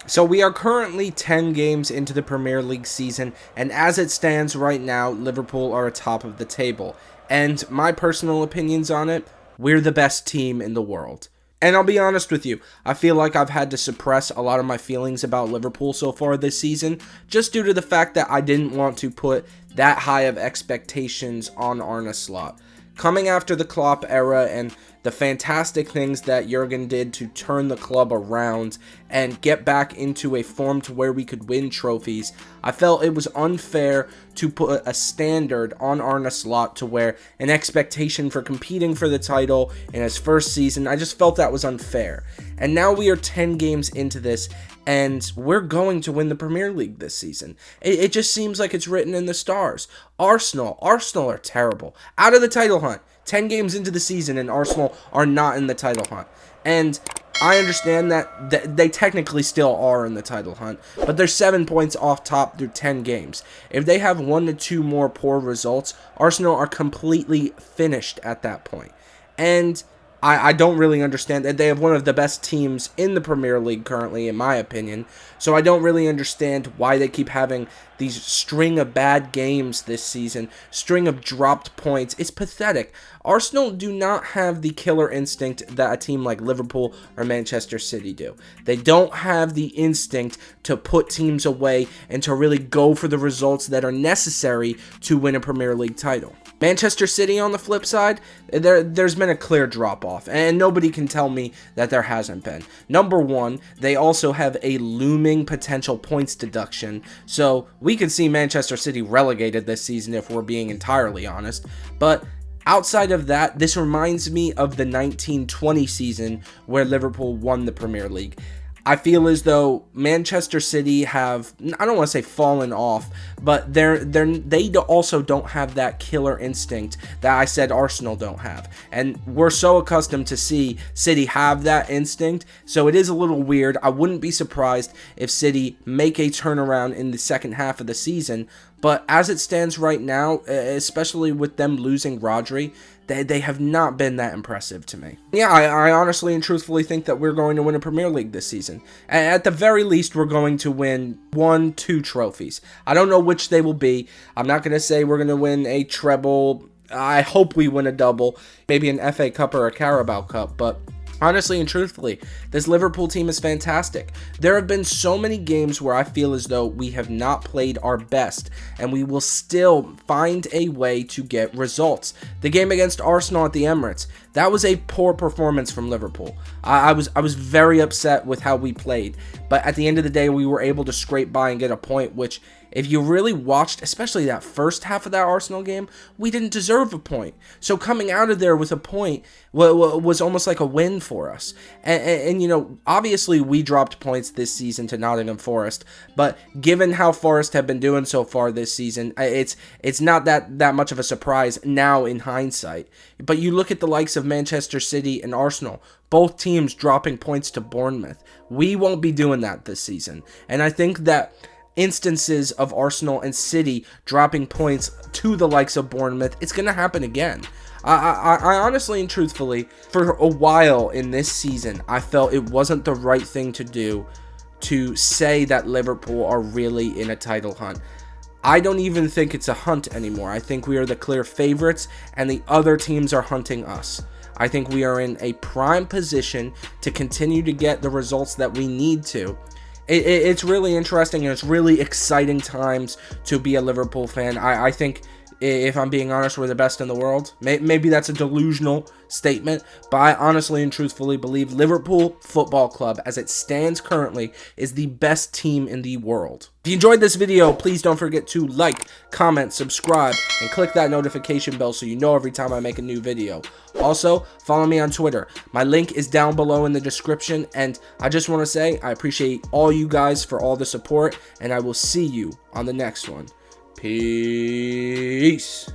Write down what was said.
So we are currently 10 games into the Premier League season, and as it stands right now, Liverpool are atop of the table. And my personal opinions on it, we're the best team in the world. And I'll be honest with you, I feel like I've had to suppress a lot of my feelings about Liverpool so far this season, just due to the fact that I didn't want to put that high of expectations on Arne Slot. Coming after the Klopp era and the fantastic things that Jurgen did to turn the club around and get back into a form to where we could win trophies, I felt it was unfair to put a standard on Arne Slot to where an expectation for competing for the title in his first season, I just felt that was unfair. And now we are 10 games into this, and we're going to win the Premier League this season. It just seems like it's written in the stars. Arsenal are terrible. Out of the title hunt. 10 games into the season and Arsenal are not in the title hunt. And I understand that they technically still are in the title hunt, but they're 7 points off top through 10 games. If they have 1 to 2 more poor results, Arsenal are completely finished at that point. And I don't really understand that. They have one of the best teams in the Premier League currently, in my opinion. So I don't really understand why they keep having these string of bad games this season, string of dropped points. It's pathetic. Arsenal do not have the killer instinct that a team like Liverpool or Manchester City do. They don't have the instinct to put teams away and to really go for the results that are necessary to win a Premier League title. Manchester City, on the flip side, there's been a clear drop-off, and nobody can tell me that there hasn't been. Number one, they also have a looming potential points deduction, so we could see Manchester City relegated this season if we're being entirely honest, but outside of that, this reminds me of the 1920 season where Liverpool won the Premier League. I feel as though Manchester City have, I don't want to say fallen off, but they also don't have that killer instinct that I said Arsenal don't have. And we're so accustomed to see City have that instinct, so it is a little weird. I wouldn't be surprised if City make a turnaround in the second half of the season, but as it stands right now, especially with them losing Rodri, they have not been that impressive to me. Yeah, I honestly and truthfully think that we're going to win a Premier League this season. At the very least, we're going to win 1-2 trophies. I don't know which they will be. I'm not going to say we're going to win a treble. I hope we win a double, maybe an FA Cup or a Carabao Cup, but honestly and truthfully, this Liverpool team is fantastic. There have been so many games where I feel as though we have not played our best, and we will still find a way to get results. The game against Arsenal at the Emirates, that was a poor performance from Liverpool. I was very upset with how we played, but at the end of the day, we were able to scrape by and get a point, which, if you really watched, especially that first half of that Arsenal game, we didn't deserve a point. So coming out of there with a point was almost like a win for us. And you know, obviously we dropped points this season to Nottingham Forest, but given how Forest have been doing so far this season, it's not that much of a surprise now in hindsight. But you look at the likes of Manchester City and Arsenal, both teams dropping points to Bournemouth. We won't be doing that this season. And I think that instances of Arsenal and City dropping points to the likes of Bournemouth, it's going to happen again. I honestly and truthfully, for a while in this season, I felt it wasn't the right thing to do to say that Liverpool are really in a title hunt. I don't even think it's a hunt anymore. I think we are the clear favorites, and the other teams are hunting us. I think we are in a prime position to continue to get the results that we need to. It's really interesting, and it's really exciting times to be a Liverpool fan. I think, if I'm being honest, we're the best in the world. Maybe that's a delusional statement, but I honestly and truthfully believe Liverpool Football Club, as it stands currently, is the best team in the world. If you enjoyed this video, please don't forget to like, comment, subscribe, and click that notification bell so you know every time I make a new video. Also, follow me on Twitter. My link is down below in the description, and I just want to say I appreciate all you guys for all the support, and I will see you on the next one. Peace.